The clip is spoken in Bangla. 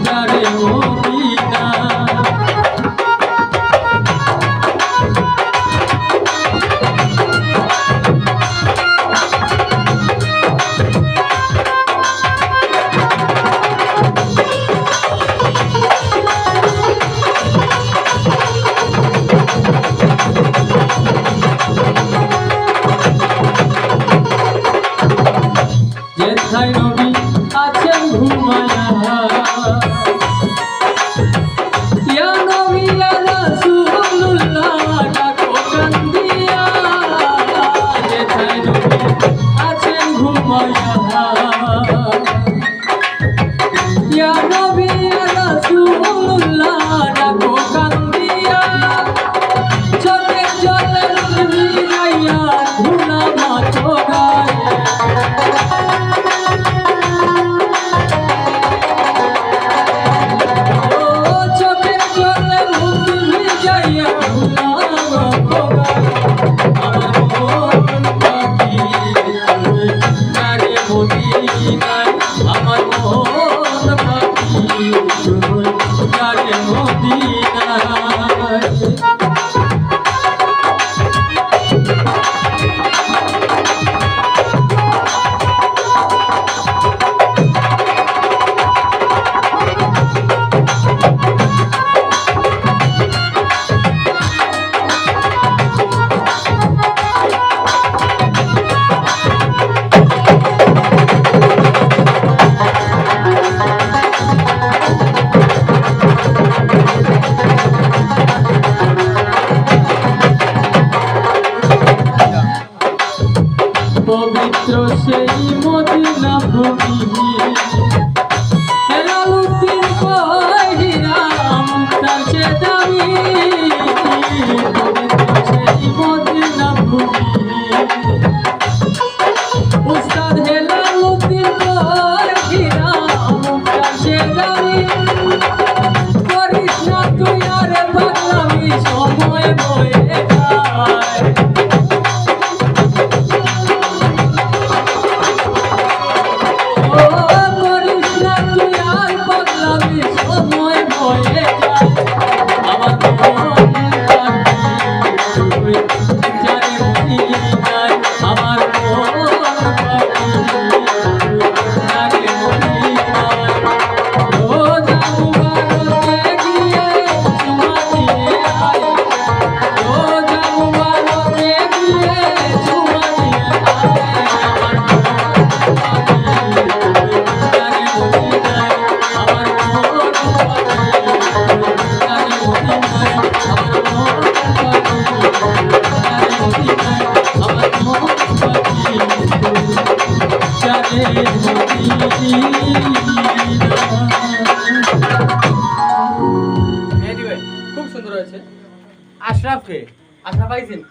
যারে মদিনা যেথায় নবী আছেন ঘুমায়া ইয়া নবী ইয়া রাসূলুল্লাহ ডাকো কান্দিয়া যেথায় নবী আছেন ঘুমায়া ইয়া নবী ইয়া রাসূলুল্লাহ ডাকো কান্দিয়া চোখের জলে ভিজাইয়া ধুলা মাথো গায়ে আমার মন পাখি যারে মদিনায় পবিত্র সেই মদিনা ভূমি হেলাল উদ্দিন কহিরাম তার চেয়ে দামি পবিত্র সেই মদিনা ভূমি উস্তাদ হেলাল উদ্দিন কহিরাম তার চেয়ে দামি করিস না তুই আর পাগলামি সময় বয়ে যায় খুব সুন্দর হয়েছে। আশরাফ কে? আশরাফ আইছেন?